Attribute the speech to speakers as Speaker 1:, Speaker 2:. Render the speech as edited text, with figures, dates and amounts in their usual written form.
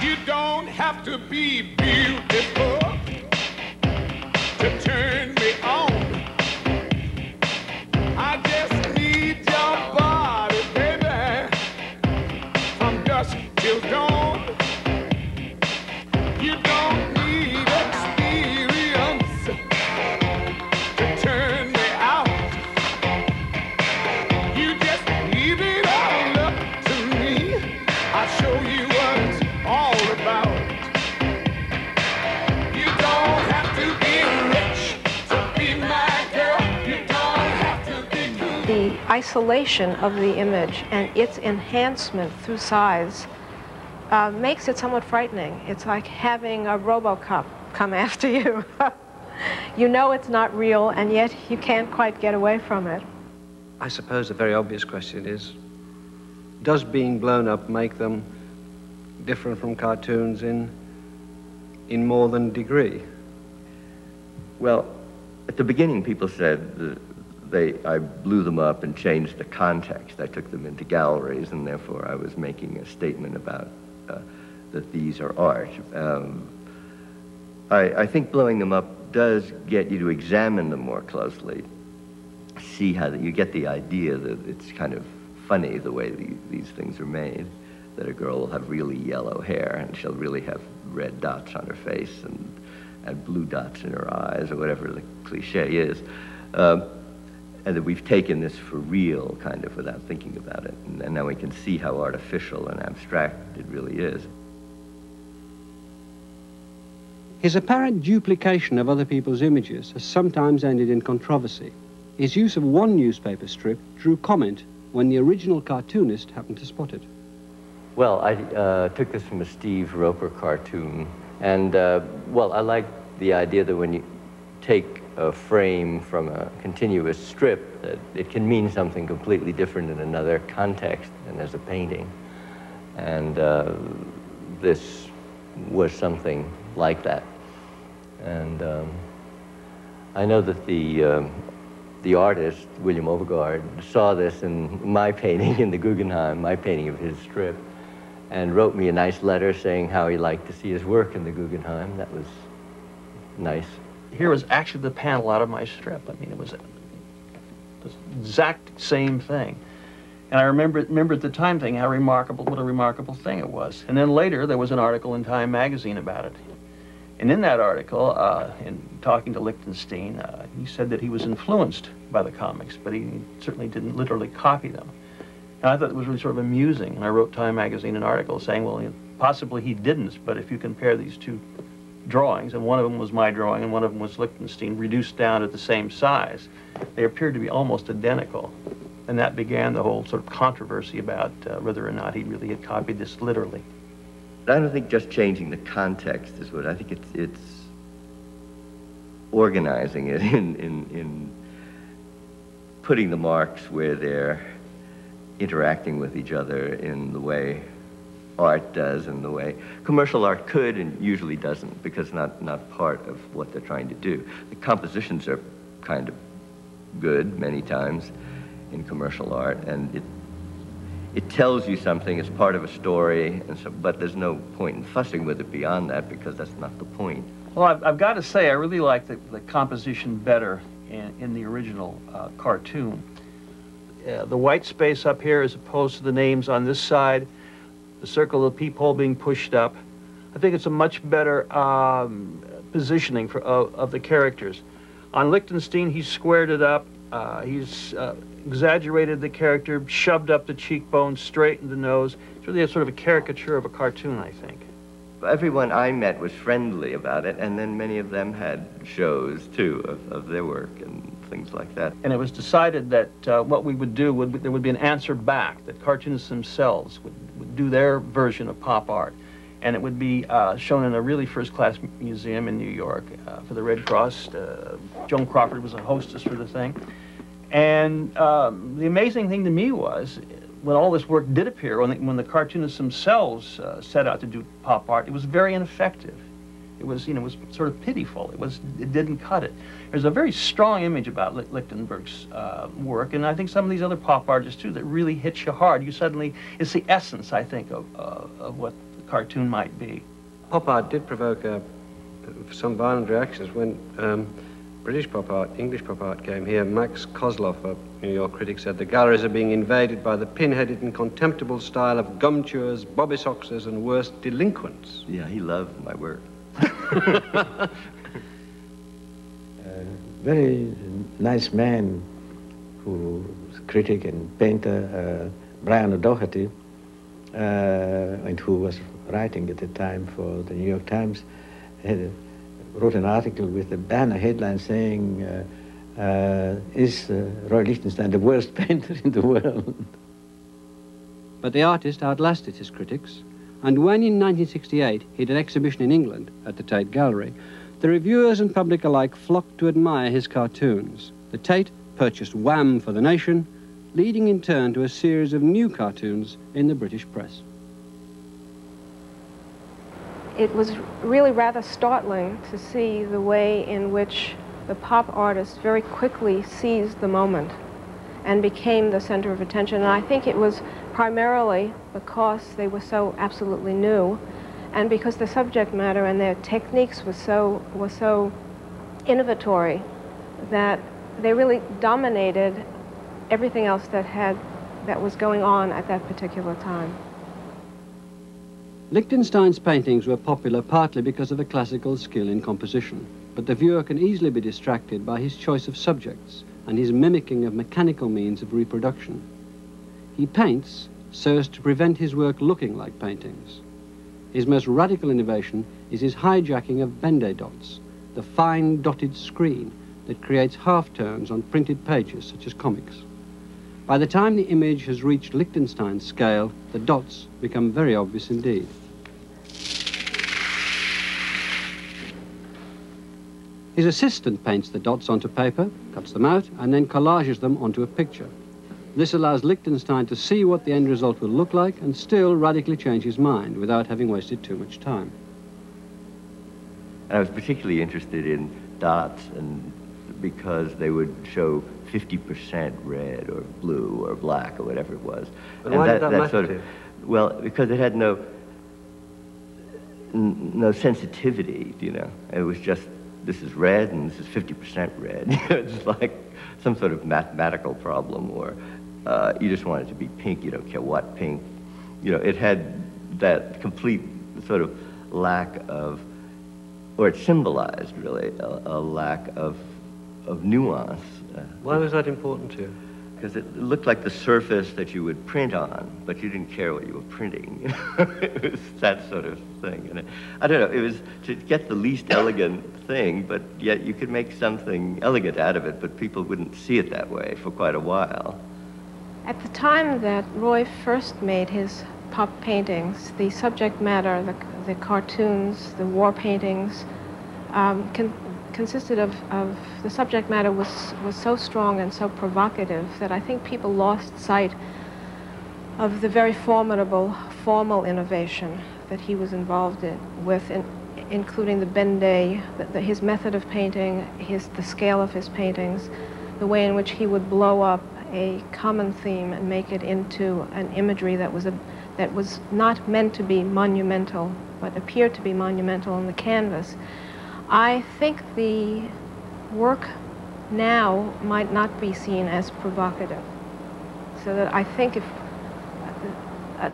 Speaker 1: You don't have to be beautiful to turn me on. I just need your body, baby, from dusk till dawn. You don't need experience to turn me out. You just leave it all up to me. I'll show you what it's all about. You don't have to be rich to be my girl. You don't have to be cool.
Speaker 2: The isolation of the image and its enhancement through size makes it somewhat frightening. It's like having a RoboCop come after you. You know it's not real, and yet you can't quite get away from it.
Speaker 3: I suppose a very obvious question is, does being blown up make them different from cartoons in more than degree?
Speaker 4: Well, at the beginning, people said I blew them up and changed the context. I took them into galleries, and therefore I was making a statement about that these are art. I think blowing them up does get you to examine them more closely, see how you get the idea that it's kind of funny the way these things are made, that a girl will have really yellow hair and she'll really have red dots on her face and blue dots in her eyes, or whatever the cliche is. And that we've taken this for real, kind of, without thinking about it. And now we can see how artificial and abstract it really is.
Speaker 3: His apparent duplication of other people's images has sometimes ended in controversy. His use of one newspaper strip drew comment when the original cartoonist happened to spot it.
Speaker 4: Well, I took this from a Steve Roper cartoon. And, well, I like the idea that when you take a frame from a continuous strip, that it can mean something completely different in another context than as a painting. And this was something like that. And I know that the artist, William Overgaard, saw this in my painting in the Guggenheim, my painting of his strip, and wrote me a nice letter saying how he liked to see his work in the Guggenheim. That was nice.
Speaker 5: Here was actually the panel out of my strip. I mean, it was the exact same thing. And I remember at the time thinking what a remarkable thing it was. And then later, there was an article in Time magazine about it. And in that article, in talking to Lichtenstein, he said that he was influenced by the comics, but he certainly didn't literally copy them. And I thought it was really sort of amusing. And I wrote Time magazine an article saying, well, possibly he didn't, but if you compare these two drawings, and one of them was my drawing and one of them was Lichtenstein, reduced down to the same size, they appeared to be almost identical. And that began the whole sort of controversy about whether or not he really had copied this literally.
Speaker 4: I don't think just changing the context is what I think. It's organizing it in putting the marks where they're interacting with each other in the way art does, and the way commercial art could and usually doesn't, because not part of what they're trying to do. The compositions are kind of good many times in commercial art, and it tells you something, it's part of a story, and so, but there's no point in fussing with it beyond that, because that's not the point.
Speaker 5: Well, I've got to say, I really like the composition better in the original cartoon. The white space up here as opposed to the names on this side, the circle of the peephole being pushed up. I think it's a much better positioning of the characters. On Lichtenstein, he's squared it up. He's exaggerated the character, shoved up the cheekbones, straightened the nose. It's really a sort of a caricature of a cartoon, I think.
Speaker 4: Everyone I met was friendly about it, and then many of them had shows, too, of their work and things like that.
Speaker 5: And it was decided that what we would do, there would be an answer back, that cartoonists themselves would do their version of pop art. And it would be shown in a really first-class museum in New York for the Red Cross. Joan Crawford was a hostess for the thing. And the amazing thing to me was, when all this work did appear, when the cartoonists themselves set out to do pop art, it was very ineffective. It was, it was sort of pitiful. It didn't cut it. There's a very strong image about Lichtenberg's work, and I think some of these other pop artists too, that really hits you hard. You suddenly, it's the essence, I think, of what the cartoon might be.
Speaker 3: Pop art did provoke some violent reactions when British pop art, English pop art came here. Max Kozloff, a New York critic, said the galleries are being invaded by the pin-headed and contemptible style of gum chewers, bobby soxers, and worse, delinquents.
Speaker 4: Yeah, he loved my work.
Speaker 6: Very nice man who was a critic and painter, Brian O'Doherty, and who was writing at the time for the New York Times, wrote an article with a banner headline saying, is Roy Lichtenstein the worst painter in the world?
Speaker 3: But the artist outlasted his critics, and when in 1968 he did an exhibition in England at the Tate Gallery, the reviewers and public alike flocked to admire his cartoons. The Tate purchased Wham for the nation, leading in turn to a series of new cartoons in the British press.
Speaker 2: It was really rather startling to see the way in which the pop artist very quickly seized the moment and became the center of attention. And I think it was primarily because they were so absolutely new and because the subject matter and their techniques was so innovatory that they really dominated everything else that was going on at that particular time.
Speaker 3: Lichtenstein's paintings were popular partly because of the classical skill in composition, but the viewer can easily be distracted by his choice of subjects and his mimicking of mechanical means of reproduction. He paints so as to prevent his work looking like paintings. His most radical innovation is his hijacking of Bende dots, the fine dotted screen that creates half-tones on printed pages such as comics. By the time the image has reached Lichtenstein's scale, the dots become very obvious indeed. His assistant paints the dots onto paper, cuts them out, and then collages them onto a picture. This allows Lichtenstein to see what the end result will look like and still radically change his mind without having wasted too much time.
Speaker 4: And I was particularly interested in dots and because they would show 50% red or blue or black or whatever it was.
Speaker 3: And why did that matter
Speaker 4: sort
Speaker 3: to
Speaker 4: of,
Speaker 3: you?
Speaker 4: well, because it had no sensitivity, you know. It was just, this is red and this is 50% red. It's like some sort of mathematical problem, or you just want it to be pink, you don't care what pink. You know, it had that complete sort of lack of, or it symbolized really a lack of nuance.
Speaker 3: Why was that important to you?
Speaker 4: Because it looked like the surface that you would print on, but you didn't care what you were printing. It was that sort of thing. And I don't know, it was to get the least elegant thing, but yet you could make something elegant out of it, but people wouldn't see it that way for quite a while.
Speaker 2: At the time that Roy first made his pop paintings, the subject matter, the cartoons, the war paintings, consisted of the subject matter was so strong and so provocative that I think people lost sight of the very formidable formal innovation that he was involved with, including the Bende, his method of painting, the scale of his paintings, the way in which he would blow up a common theme and make it into an imagery that was not meant to be monumental, but appeared to be monumental on the canvas. I think the work now might not be seen as provocative. So that I think if